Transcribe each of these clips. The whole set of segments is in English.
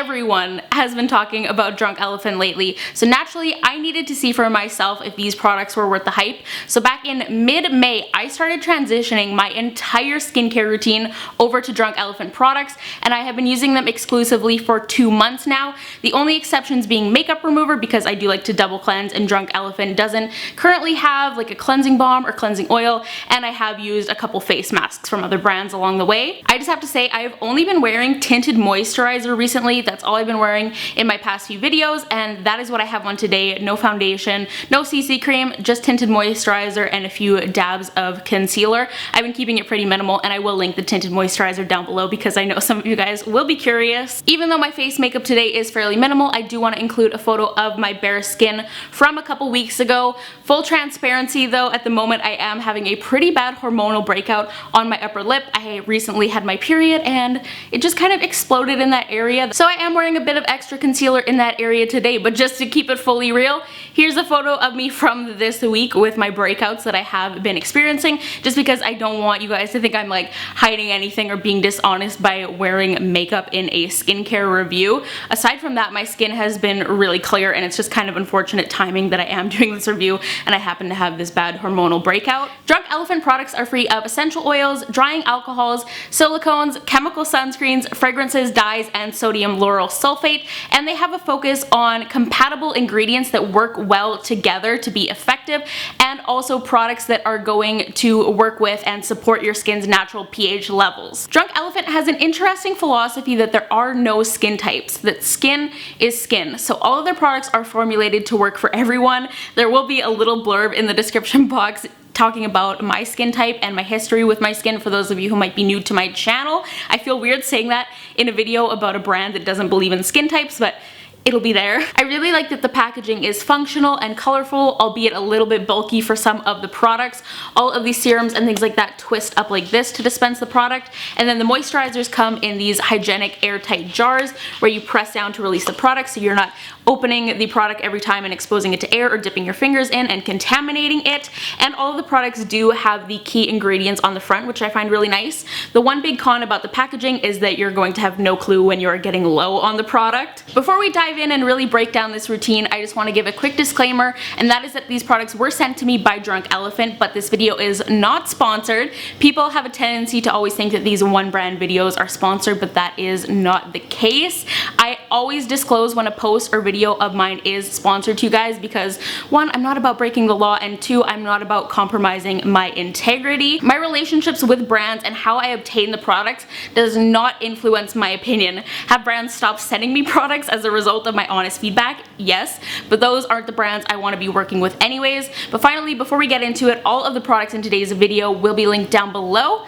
everyone has been talking about Drunk Elephant lately, so naturally I needed to see for myself if these products were worth the hype. So back in mid-May, I started transitioning my entire skincare routine over to Drunk Elephant products, and I have been using them exclusively for 2 months now. The only exceptions being makeup remover, because I do like to double cleanse and Drunk Elephant doesn't currently have like a cleansing balm or cleansing oil, and I have used a couple face masks from other brands along the way. I just have to say I've only been wearing tinted moisturizer recently. That's all I've been wearing in my past few videos, and that is what I have on today. No foundation, no CC cream, just tinted moisturizer and a few dabs of concealer. I've been keeping it pretty minimal, and I will link the tinted moisturizer down below because I know some of you guys will be curious. Even though my face makeup today is fairly minimal, I do want to include a photo of my bare skin from a couple weeks ago. Full transparency though, at the moment I am having a pretty bad hormonal breakout on my upper lip. I recently had my period and it just kind of exploded in that area. So I am wearing a bit of extra concealer in that area today, but just to keep it fully real, here's a photo of me from this week with my breakouts that I have been experiencing, just because I don't want you guys to think I'm like hiding anything or being dishonest by wearing makeup in a skincare review. Aside from that, my skin has been really clear, and it's just kind of unfortunate timing that I am doing this review and I happen to have this bad hormonal breakout. Drunk Elephant products are free of essential oils, drying alcohols, silicones, chemical sunscreens, fragrances, dyes, and sodium lauryl sulfate, and they have a focus on compatible ingredients that work well together to be effective, and also products that are going to work with and support your skin's natural pH levels. Drunk Elephant has an interesting philosophy that there are no skin types, that skin is skin, so all of their products are formulated to work for everyone. There will be a little blurb in the description box talking about my skin type and my history with my skin for those of you who might be new to my channel. I feel weird saying that in a video about a brand that doesn't believe in skin types, but it'll be there. I really like that the packaging is functional and colorful, albeit a little bit bulky for some of the products. All of these serums and things like that twist up like this to dispense the product, and then the moisturizers come in these hygienic airtight jars where you press down to release the product, so you're not opening the product every time and exposing it to air or dipping your fingers in and contaminating it. And all of the products do have the key ingredients on the front, which I find really nice. The one big con about the packaging is that you're going to have no clue when you're getting low on the product. Before we dive in and really break down this routine, I just want to give a quick disclaimer, and that is that these products were sent to me by Drunk Elephant, but this video is not sponsored. People have a tendency to always think that these one brand videos are sponsored, but that is not the case. I always disclose when a post or video of mine is sponsored to you guys because, one, I'm not about breaking the law, and two, I'm not about compromising my integrity. My relationships with brands and how I obtain the products does not influence my opinion. Have brands stopped sending me products as a result of my honest feedback? Yes, but those aren't the brands I want to be working with anyways. But finally, before we get into it, all of the products in today's video will be linked down below.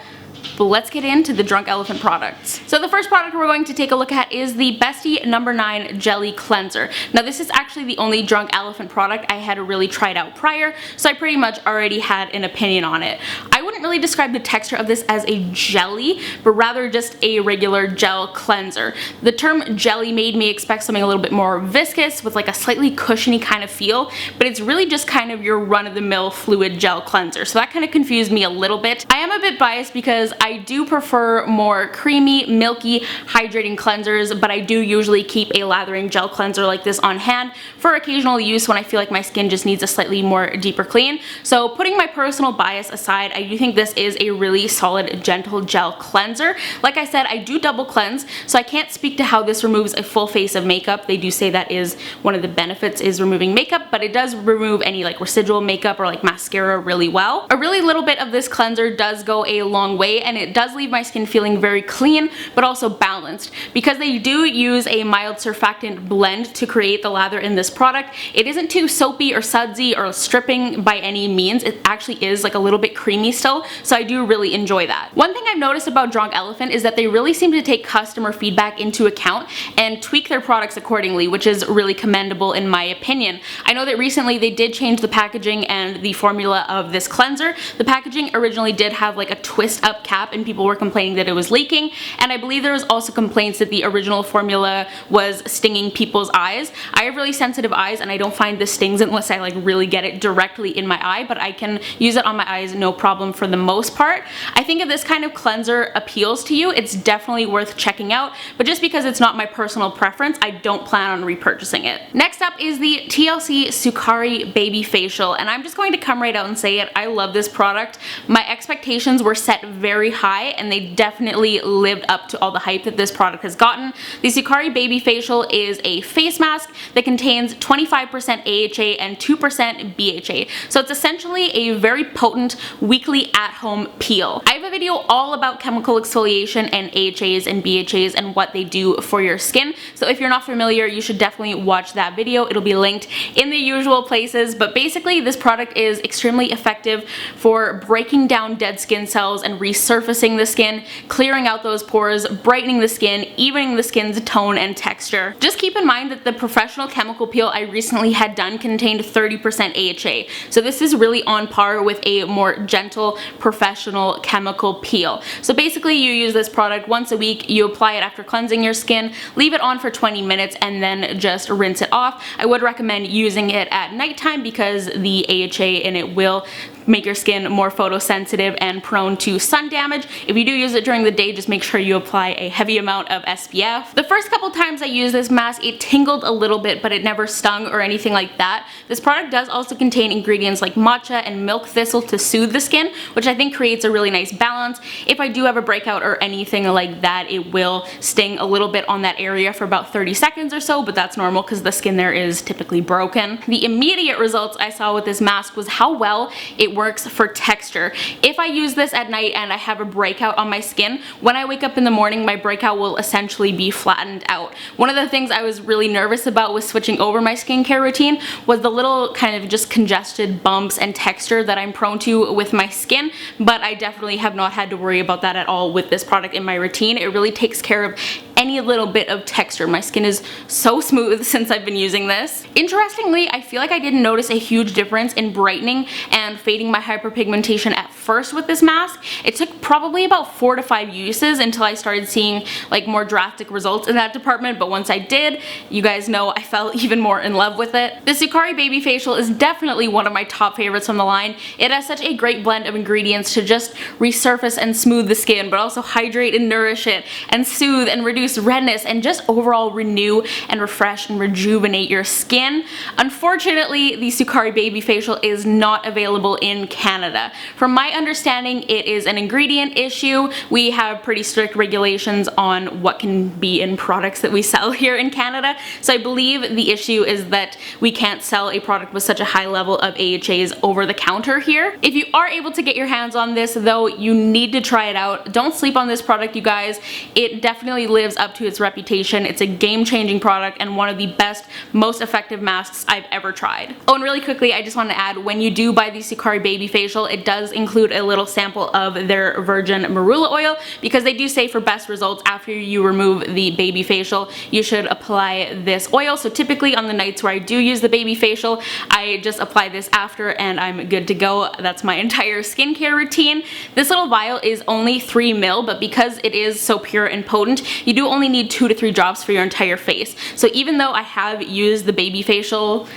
But let's get into the Drunk Elephant products. So the first product we're going to take a look at is the Bestie No. 9 Jelly Cleanser. Now this is actually the only Drunk Elephant product I had really tried out prior, so I pretty much already had an opinion on it. I wouldn't really describe the texture of this as a jelly, but rather just a regular gel cleanser. The term jelly made me expect something a little bit more viscous with like a slightly cushiony kind of feel, but it's really just kind of your run-of-the-mill fluid gel cleanser, so that kind of confused me a little bit. I am a bit biased because I do prefer more creamy, milky, hydrating cleansers, but I do usually keep a lathering gel cleanser like this on hand for occasional use when I feel like my skin just needs a slightly more deeper clean. So putting my personal bias aside, I do think this is a really solid, gentle gel cleanser. Like I said, I do double cleanse, so I can't speak to how this removes a full face of makeup. They do say that is one of the benefits, is removing makeup, but it does remove any like residual makeup or like mascara really well. A really little bit of this cleanser does go a long way, and it does leave my skin feeling very clean but also balanced. Because they do use a mild surfactant blend to create the lather in this product, it isn't too soapy or sudsy or stripping by any means. It actually is like a little bit creamy still, so I do really enjoy that. One thing I've noticed about Drunk Elephant is that they really seem to take customer feedback into account and tweak their products accordingly, which is really commendable in my opinion. I know that recently they did change the packaging and the formula of this cleanser. The packaging originally did have like a twist up cap, and people were complaining that it was leaking, and I believe there was also complaints that the original formula was stinging people's eyes. I have really sensitive eyes, and I don't find this stings unless I like really get it directly in my eye, but I can use it on my eyes no problem for the the most part. I think if this kind of cleanser appeals to you, it's definitely worth checking out, but just because it's not my personal preference, I don't plan on repurchasing it. Next up is the TLC Sukari Baby Facial, and I'm just going to come right out and say it. I love this product. My expectations were set very high, and they definitely lived up to all the hype that this product has gotten. The Sukari Baby Facial is a face mask that contains 25% AHA and 2% BHA. So it's essentially a very potent weekly at-home peel. I have a video all about chemical exfoliation and AHAs and BHAs and what they do for your skin. So if you're not familiar, you should definitely watch that video. It'll be linked in the usual places, but basically this product is extremely effective for breaking down dead skin cells and resurfacing the skin, clearing out those pores, brightening the skin, evening the skin's tone and texture. Just keep in mind that the professional chemical peel I recently had done contained 30% AHA. So this is really on par with a more gentle professional chemical peel. So basically you use this product once a week, you apply it after cleansing your skin, leave it on for 20 minutes and then just rinse it off. I would recommend using it at nighttime because the AHA in it will make your skin more photosensitive and prone to sun damage. If you do use it during the day, just make sure you apply a heavy amount of SPF. The first couple times I used this mask, it tingled a little bit, but it never stung or anything like that. This product does also contain ingredients like matcha and milk thistle to soothe the skin, which I think creates a really nice balance. If I do have a breakout or anything like that, it will sting a little bit on that area for about 30 seconds or so, but that's normal because the skin there is typically broken. The immediate results I saw with this mask was how well it works for texture. If I use this at night and I have a breakout on my skin, when I wake up in the morning, my breakout will essentially be flattened out. One of the things I was really nervous about with switching over my skincare routine was the little kind of just congested bumps and texture that I'm prone to with my skin, but I definitely have not had to worry about that at all with this product in my routine. It really takes care of any little bit of texture. My skin is so smooth since I've been using this. Interestingly, I feel like I didn't notice a huge difference in brightening and fading my hyperpigmentation at first with this mask. It took probably about 4 to 5 uses until I started seeing like more drastic results in that department, but once I did, you guys know I fell even more in love with it. The Sukari Baby Facial is definitely one of my top favorites from the line. It has such a great blend of ingredients to just resurface and smooth the skin, but also hydrate and nourish it and soothe and reduce redness and just overall renew and refresh and rejuvenate your skin. Unfortunately, the Sukari Baby Facial is not available in Canada. From my understanding, it is an ingredient issue. We have pretty strict regulations on what can be in products that we sell here in Canada, so I believe the issue is that we can't sell a product with such a high level of AHAs over the counter here. If you are able to get your hands on this though, you need to try it out. Don't sleep on this product, you guys. It definitely lives up to its reputation. It's a game-changing product and one of the best, most effective masks I've ever tried. Oh, and really quickly, I just want to add, when you do buy the Sukari Baby Facial, it does include a little sample of their virgin marula oil, because they do say for best results after you remove the baby facial, you should apply this oil. So typically on the nights where I do use the baby facial, I just apply this after and I'm good to go. That's my entire skincare routine. This little vial is only 3 ml, but because it is so pure and potent, you do only need 2 to 3 drops for your entire face. So even though I have used the baby facial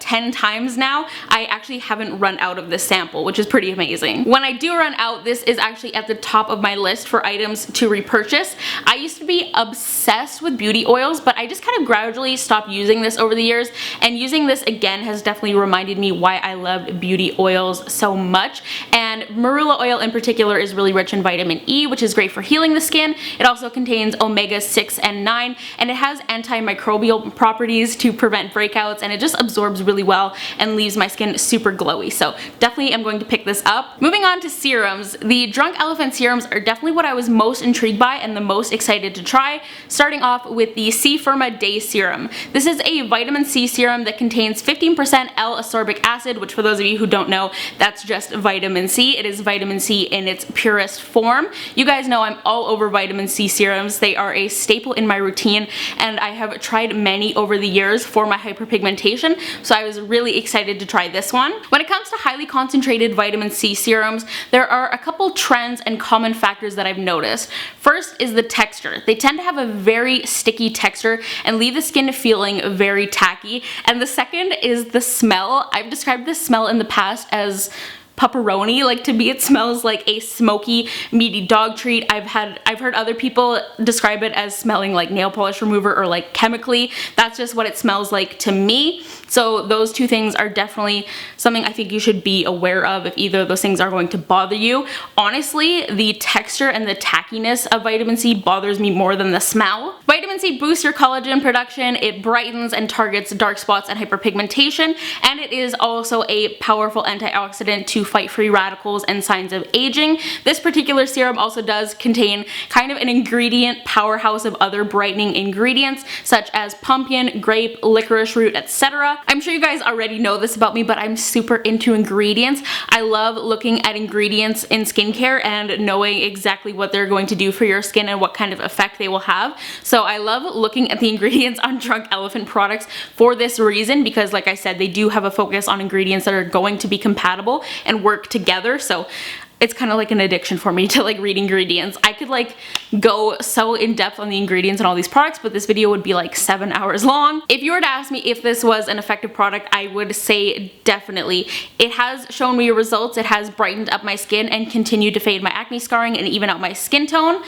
10 times now, I actually haven't run out of this sample, which is pretty amazing. When I do run out, this is actually at the top of my list for items to repurchase. I used to be obsessed with beauty oils, but I just kind of gradually stopped using this over the years, and using this again has definitely reminded me why I love beauty oils so much. And marula oil in particular is really rich in vitamin E, which is great for healing the skin. It also contains omega 6 and 9, and it has antimicrobial properties to prevent breakouts, and it just absorbs really well and leaves my skin super glowy. So definitely I'm going to pick this up. Moving on to serums. The Drunk Elephant serums are definitely what I was most intrigued by and the most excited to try, starting off with the C Firma Day Serum. This is a vitamin C serum that contains 15% L-ascorbic acid, which for those of you who don't know, that's just vitamin C. It is vitamin C in its purest form. You guys know I'm all over vitamin C serums. They are a staple in my routine, and I have tried many over the years for my hyperpigmentation, so I was really excited to try this one. When it comes to highly concentrated vitamin C serums, there are a couple trends and common factors that I've noticed. First is the texture. They tend to have a very sticky texture and leave the skin feeling very tacky. And the second is the smell. I've described this smell in the past as pepperoni. Like, to me it smells like a smoky, meaty dog treat. I've heard other people describe it as smelling like nail polish remover or like chemically. That's just what it smells like to me. So those two things are definitely something I think you should be aware of if either of those things are going to bother you. Honestly, the texture and the tackiness of vitamin C bothers me more than the smell. Vitamin C boosts your collagen production, it brightens and targets dark spots and hyperpigmentation, and it is also a powerful antioxidant to fight free radicals and signs of aging. This particular serum also does contain kind of an ingredient powerhouse of other brightening ingredients such as pumpkin, grape, licorice root, etc. I'm sure you guys already know this about me, but I'm super into ingredients. I love looking at ingredients in skincare and knowing exactly what they're going to do for your skin and what kind of effect they will have. So I love looking at the ingredients on Drunk Elephant products for this reason, because like I said, they do have a focus on ingredients that are going to be compatible and work together. So it's kind of like an addiction for me to like read ingredients. I could like go so in depth on the ingredients and all these products, but this video would be like 7 hours long. If you were to ask me if this was an effective product, I would say definitely. It has shown me results. It has brightened up my skin and continued to fade my acne scarring and even out my skin tone.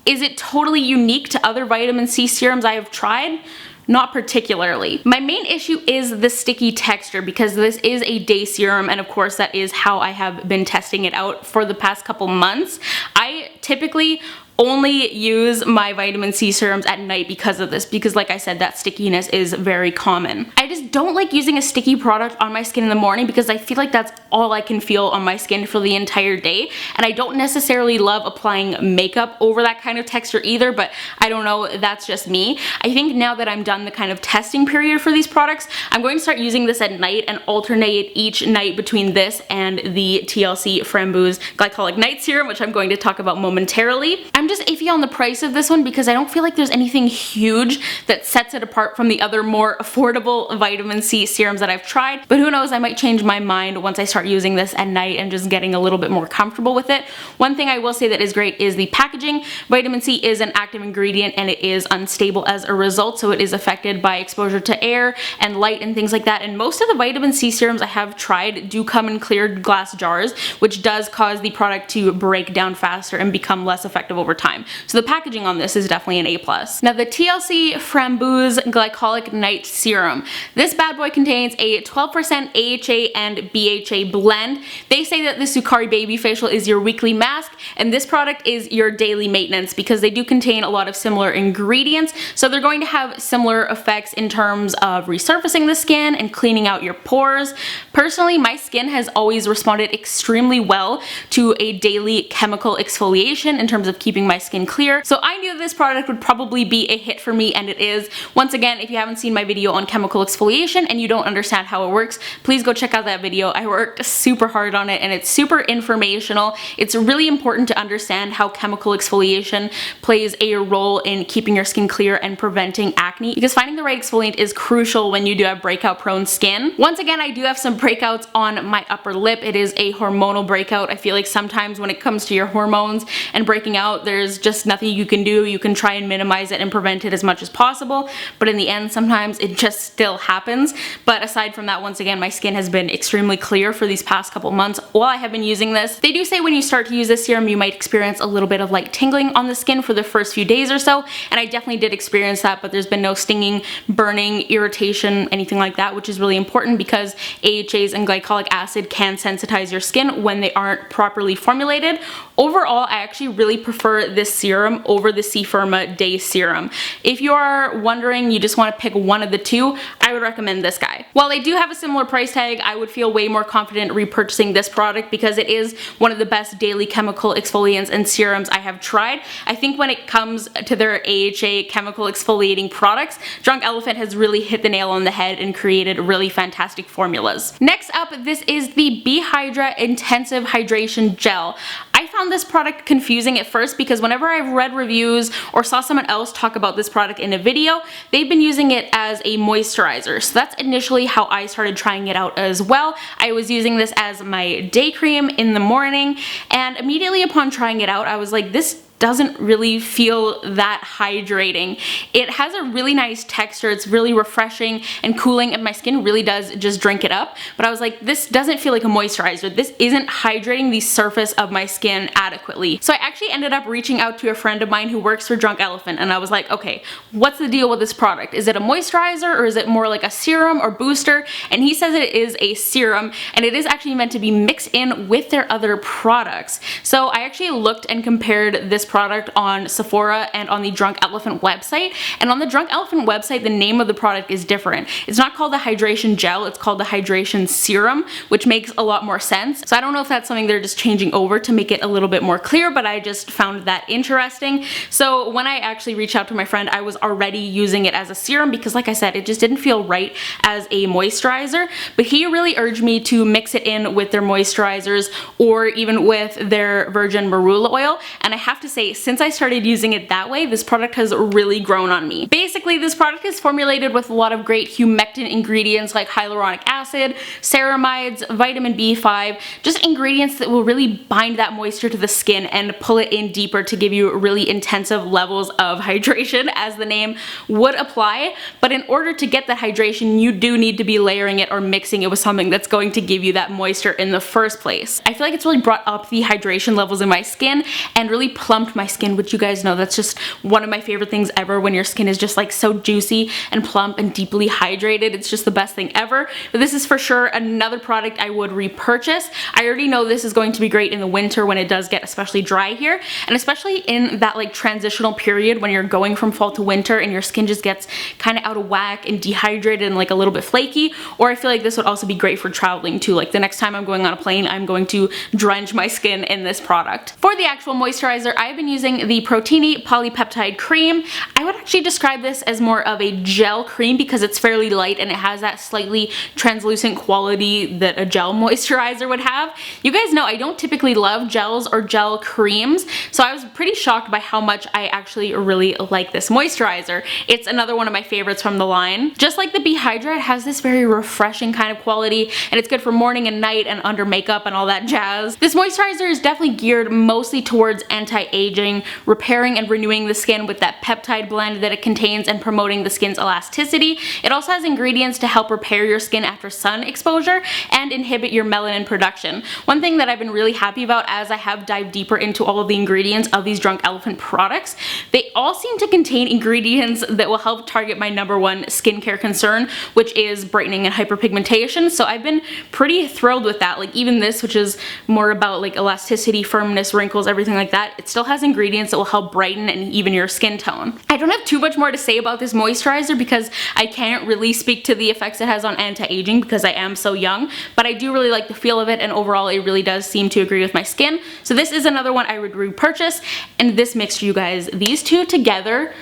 Is it totally unique to other vitamin C serums I have tried? Not particularly. My main issue is the sticky texture, because this is a day serum, and of course that is how I have been testing it out for the past couple months. I typically only use my vitamin C serums at night because of this, because like I said, that stickiness is very common. I just don't like using a sticky product on my skin in the morning because I feel like that's all I can feel on my skin for the entire day, and I don't necessarily love applying makeup over that kind of texture either, but I don't know, that's just me. I think now that I'm done the kind of testing period for these products, I'm going to start using this at night and alternate each night between this and the TLC Framboos Glycolic Night Serum, which I'm going to talk about momentarily. I'm just iffy on the price of this one because I don't feel like there's anything huge that sets it apart from the other more affordable vitamin C serums that I've tried, but who knows, I might change my mind once I start using this at night and just getting a little bit more comfortable with it. One thing I will say that is great is the packaging. Vitamin C is an active ingredient and it is unstable as a result, so it is affected by exposure to air and light and things like that, and most of the vitamin C serums I have tried do come in clear glass jars, which does cause the product to break down faster and become less effective over time. So the packaging on this is definitely an A+. Now the TLC Framboos Glycolic Night Serum. This bad boy contains a 12% AHA and BHA blend. They say that the Sukari Baby Facial is your weekly mask, and this product is your daily maintenance because they do contain a lot of similar ingredients, so they're going to have similar effects in terms of resurfacing the skin and cleaning out your pores. Personally, my skin has always responded extremely well to a daily chemical exfoliation in terms of keeping my skin clear, so I knew this product would probably be a hit for me, and it is. Once again, if you haven't seen my video on chemical exfoliation and you don't understand how it works, please go check out that video. I worked super hard on it and it's super informational. It's really important to understand how chemical exfoliation plays a role in keeping your skin clear and preventing acne, because finding the right exfoliant is crucial when you do have breakout prone skin. Once again, I do have some breakouts on my upper lip. It is a hormonal breakout. I feel like sometimes when it comes to your hormones and breaking out, there's just nothing you can do. You can try and minimize it and prevent it as much as possible, but in the end sometimes it just still happens. But aside from that, once again, my skin has been extremely clear for these past couple months while I have been using this. They do say when you start to use this serum you might experience a little bit of light tingling on the skin for the first few days or so, and I definitely did experience that, but there's been no stinging, burning, irritation, anything like that, which is really important because AHAs and glycolic acid can sensitize your skin when they aren't properly formulated. Overall, I actually really prefer this serum over the C-Firma Day Serum. If you are wondering, you just want to pick one of the two, I would recommend this guy. While they do have a similar price tag, I would feel way more confident repurchasing this product because it is one of the best daily chemical exfoliants and serums I have tried. I think when it comes to their AHA chemical exfoliating products, Drunk Elephant has really hit the nail on the head and created really fantastic formulas. Next up, this is the B-Hydra Intensive Hydration Gel. I found this product confusing at first because whenever I've read reviews or saw someone else talk about this product in a video, they've been using it as a moisturizer. So that's initially how I started trying it out as well. I was using this as my day cream in the morning, and immediately upon trying it out, I was like, this doesn't really feel that hydrating. It has a really nice texture, it's really refreshing and cooling, and my skin really does just drink it up, but I was like, this doesn't feel like a moisturizer. This isn't hydrating the surface of my skin adequately. So I actually ended up reaching out to a friend of mine who works for Drunk Elephant, and I was like, okay, what's the deal with this product? Is it a moisturizer or is it more like a serum or booster? And he says it is a serum, and it is actually meant to be mixed in with their other products. So I actually looked and compared this product on Sephora and on the Drunk Elephant website, and on the Drunk Elephant website the name of the product is different. It's not called the hydration gel, it's called the hydration serum, which makes a lot more sense. So I don't know if that's something they're just changing over to make it a little bit more clear, but I just found that interesting. So when I actually reached out to my friend, I was already using it as a serum because, like I said, it just didn't feel right as a moisturizer, but he really urged me to mix it in with their moisturizers or even with their virgin marula oil, and I have to say, since I started using it that way, this product has really grown on me. Basically, this product is formulated with a lot of great humectant ingredients like hyaluronic acid, ceramides, vitamin B5, just ingredients that will really bind that moisture to the skin and pull it in deeper to give you really intensive levels of hydration, as the name would apply. But in order to get that hydration, you do need to be layering it or mixing it with something that's going to give you that moisture in the first place. I feel like it's really brought up the hydration levels in my skin and really plumped my skin, which you guys know that's just one of my favorite things ever. When your skin is just like so juicy and plump and deeply hydrated, it's just the best thing ever. But this is for sure another product I would repurchase. I already know this is going to be great in the winter when it does get especially dry here, and especially in that like transitional period when you're going from fall to winter and your skin just gets kind of out of whack and dehydrated and like a little bit flaky. Or I feel like this would also be great for traveling too. Like the next time I'm going on a plane, I'm going to drench my skin in this product. For the actual moisturizer, I've been using the Protini Polypeptide Cream. I would actually describe this as more of a gel cream because it's fairly light and it has that slightly translucent quality that a gel moisturizer would have. You guys know I don't typically love gels or gel creams, so I was pretty shocked by how much I actually really like this moisturizer. It's another one of my favorites from the line. Just like the Be Hydra, it has this very refreshing kind of quality, and it's good for morning and night and under makeup and all that jazz. This moisturizer is definitely geared mostly towards anti-aging, repairing and renewing the skin with that peptide blend that it contains and promoting the skin's elasticity. It also has ingredients to help repair your skin after sun exposure and inhibit your melanin production. One thing that I've been really happy about as I have dived deeper into all of the ingredients of these Drunk Elephant products, they all seem to contain ingredients that will help target my #1 skincare concern, which is brightening and hyperpigmentation. So I've been pretty thrilled with that. Like even this, which is more about like elasticity, firmness, wrinkles, everything like that, it still has ingredients that will help brighten and even your skin tone. I don't have too much more to say about this moisturizer because I can't really speak to the effects it has on anti-aging because I am so young, but I do really like the feel of it, and overall it really does seem to agree with my skin. So this is another one I would repurchase, and this mixture, you guys, these two together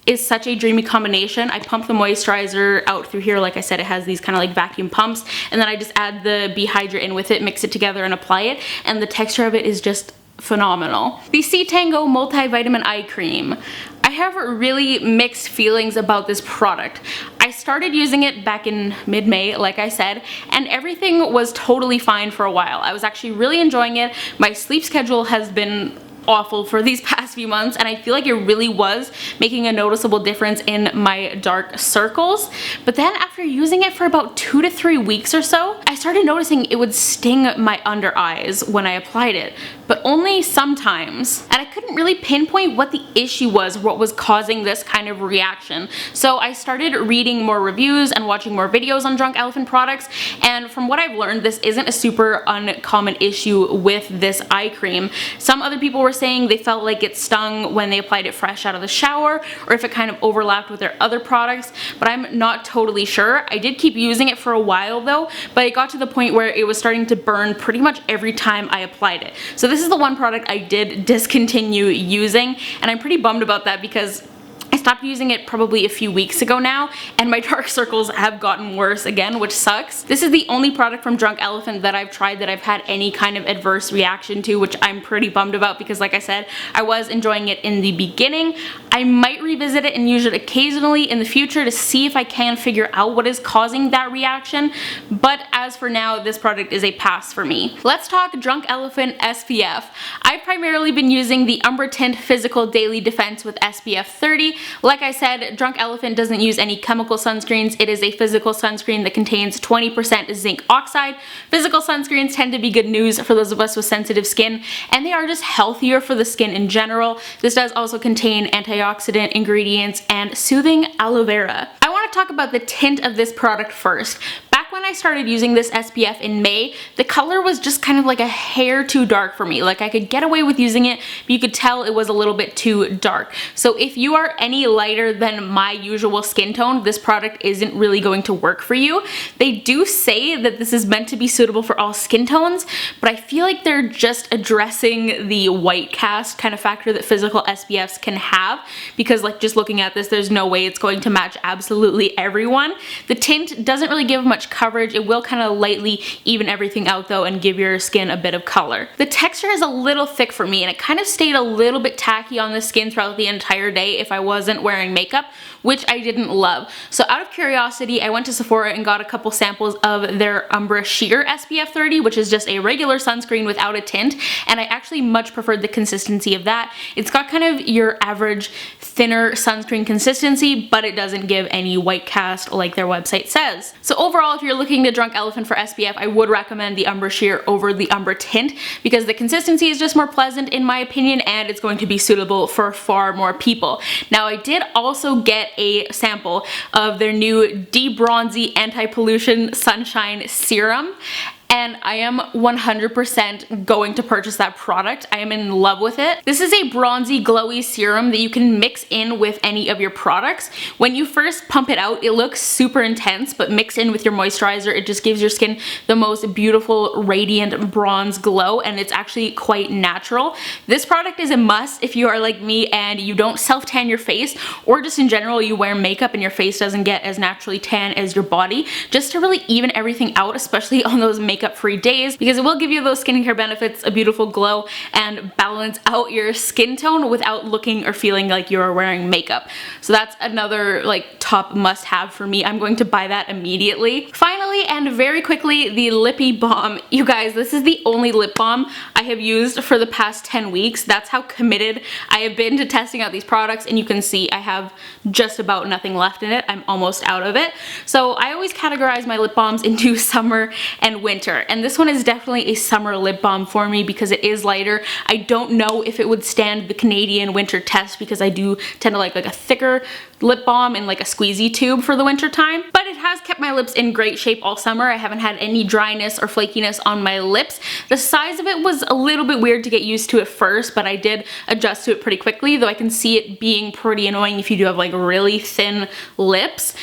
is such a dreamy combination. I pump the moisturizer out through here. Like I said, it has these kind of like vacuum pumps, and then I just add the Be Hydra in with it, mix it together and apply it, and the texture of it is just phenomenal. The C-Tango Multivitamin Eye Cream. I have really mixed feelings about this product. I started using it back in mid-May, like I said, and everything was totally fine for a while. I was actually really enjoying it. My sleep schedule has been awful for these past few months, and I feel like it really was making a noticeable difference in my dark circles. But then after using it for about 2 to 3 weeks or so, I started noticing it would sting my under eyes when I applied it, but only sometimes. And I couldn't really pinpoint what the issue was, what was causing this kind of reaction. So I started reading more reviews and watching more videos on Drunk Elephant products, and from what I've learned, this isn't a super uncommon issue with this eye cream. Some other people were saying they felt like it stung when they applied it fresh out of the shower, or if it kind of overlapped with their other products, but I'm not totally sure. I did keep using it for a while though, but it got to the point where it was starting to burn pretty much every time I applied it. So this is the one product I did discontinue using, and I'm pretty bummed about that because I stopped using it probably a few weeks ago now, and my dark circles have gotten worse again, which sucks. This is the only product from Drunk Elephant that I've tried that I've had any kind of adverse reaction to, which I'm pretty bummed about because, like I said, I was enjoying it in the beginning. I might revisit it and use it occasionally in the future to see if I can figure out what is causing that reaction, but as for now, this product is a pass for me. Let's talk Drunk Elephant SPF. I've primarily been using the Umbra Tint Physical Daily Defense with SPF 30. Like I said, Drunk Elephant doesn't use any chemical sunscreens. It is a physical sunscreen that contains 20% zinc oxide. Physical sunscreens tend to be good news for those of us with sensitive skin, and they are just healthier for the skin in general. This does also contain antioxidant ingredients and soothing aloe vera. I want to talk about the tint of this product first. When I started using this SPF in May, the color was just kind of like a hair too dark for me. Like, I could get away with using it, but you could tell it was a little bit too dark. So if you are any lighter than my usual skin tone, this product isn't really going to work for you. They do say that this is meant to be suitable for all skin tones, but I feel like they're just addressing the white cast kind of factor that physical SPFs can have, because like just looking at this, there's no way it's going to match absolutely everyone. The tint doesn't really give much coverage. It will kind of lightly even everything out though and give your skin a bit of color. The texture is a little thick for me, and it kind of stayed a little bit tacky on the skin throughout the entire day if I wasn't wearing makeup, which I didn't love. So out of curiosity, I went to Sephora and got a couple samples of their Umbra Sheer SPF 30, which is just a regular sunscreen without a tint, and I actually much preferred the consistency of that. It's got kind of your average thinner sunscreen consistency, but it doesn't give any white cast like their website says. So overall, if you're looking to Drunk Elephant for SPF, I would recommend the Umbra Sheer over the Umbra Tint because the consistency is just more pleasant in my opinion, and it's going to be suitable for far more people. Now, I did also get a sample of their new De-Bronzy Anti-Pollution Sunshine Serum, and I am 100% going to purchase that product. I am in love with it. This is a bronzy, glowy serum that you can mix in with any of your products. When you first pump it out, it looks super intense, but mixed in with your moisturizer, it just gives your skin the most beautiful, radiant bronze glow, and it's actually quite natural. This product is a must if you are like me and you don't self-tan your face, or just in general you wear makeup and your face doesn't get as naturally tan as your body, just to really even everything out, especially on those makeup-free days, because it will give you those skincare benefits, a beautiful glow, and balance out your skin tone without looking or feeling like you're wearing makeup. So that's another like top must-have for me. I'm going to buy that immediately. Finally, and very quickly, the Lippy Balm. You guys, this is the only lip balm I have used for the past 10 weeks. That's how committed I have been to testing out these products, and you can see I have just about nothing left in it. I'm almost out of it. So I always categorize my lip balms into summer and winter, and this one is definitely a summer lip balm for me because it is lighter. I don't know if it would stand the Canadian winter test because I do tend to like a thicker lip balm in like a squeezy tube for the winter time, but it has kept my lips in great shape all summer. I haven't had any dryness or flakiness on my lips. The size of it was a little bit weird to get used to at first, but I did adjust to it pretty quickly, though I can see it being pretty annoying if you do have like really thin lips.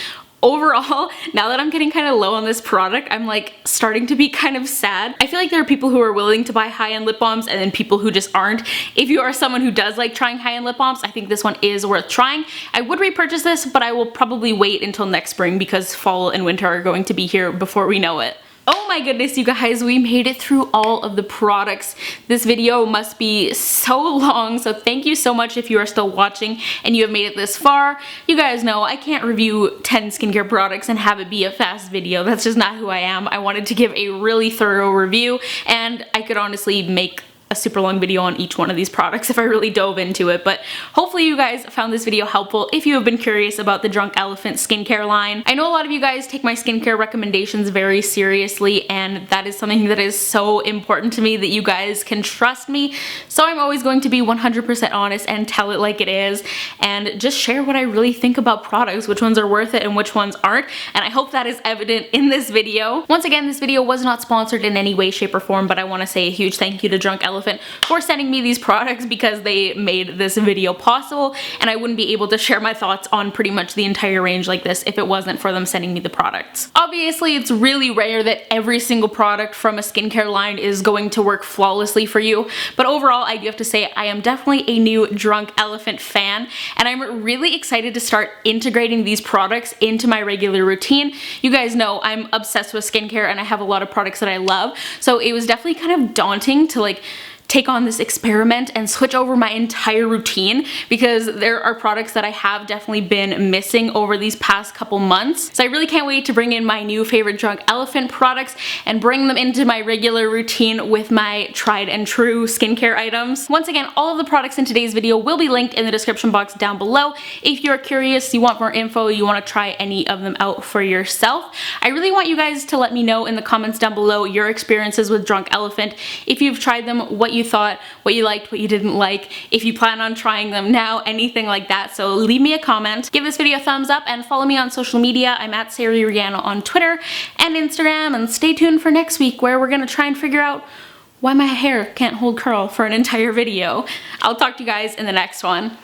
Overall, now that I'm getting kind of low on this product, I'm like starting to be kind of sad. I feel like there are people who are willing to buy high-end lip balms and then people who just aren't. If you are someone who does like trying high-end lip balms, I think this one is worth trying. I would repurchase this, but I will probably wait until next spring because fall and winter are going to be here before we know it. Oh my goodness, you guys, we made it through all of the products. This video must be so long, so thank you so much if you are still watching and you have made it this far. You guys know I can't review 10 skincare products and have it be a fast video. That's just not who I am. I wanted to give a really thorough review, and I could honestly make a super long video on each one of these products if I really dove into it, but hopefully you guys found this video helpful if you have been curious about the Drunk Elephant skincare line. I know a lot of you guys take my skincare recommendations very seriously, and that is something that is so important to me, that you guys can trust me, so I'm always going to be 100% honest and tell it like it is, and just share what I really think about products, which ones are worth it and which ones aren't, and I hope that is evident in this video. Once again, this video was not sponsored in any way, shape, or form, but I want to say a huge thank you to Drunk Elephant Elephant for sending me these products because they made this video possible, and I wouldn't be able to share my thoughts on pretty much the entire range like this if it wasn't for them sending me the products. Obviously, it's really rare that every single product from a skincare line is going to work flawlessly for you, but overall I do have to say I am definitely a new Drunk Elephant fan, and I'm really excited to start integrating these products into my regular routine. You guys know I'm obsessed with skincare and I have a lot of products that I love, so it was definitely kind of daunting to like take on this experiment and switch over my entire routine, because there are products that I have definitely been missing over these past couple months. So I really can't wait to bring in my new favorite Drunk Elephant products and bring them into my regular routine with my tried and true skincare items. Once again, all of the products in today's video will be linked in the description box down below. If you're curious, you want more info, you want to try any of them out for yourself, I really want you guys to let me know in the comments down below your experiences with Drunk Elephant. If you've tried them, what you thought, what you liked, what you didn't like, if you plan on trying them now, anything like that. So leave me a comment, give this video a thumbs up, and follow me on social media. I'm at Sari Rihanna on Twitter and Instagram, and stay tuned for next week where we're gonna try and figure out why my hair can't hold curl for an entire video. I'll talk to you guys in the next one.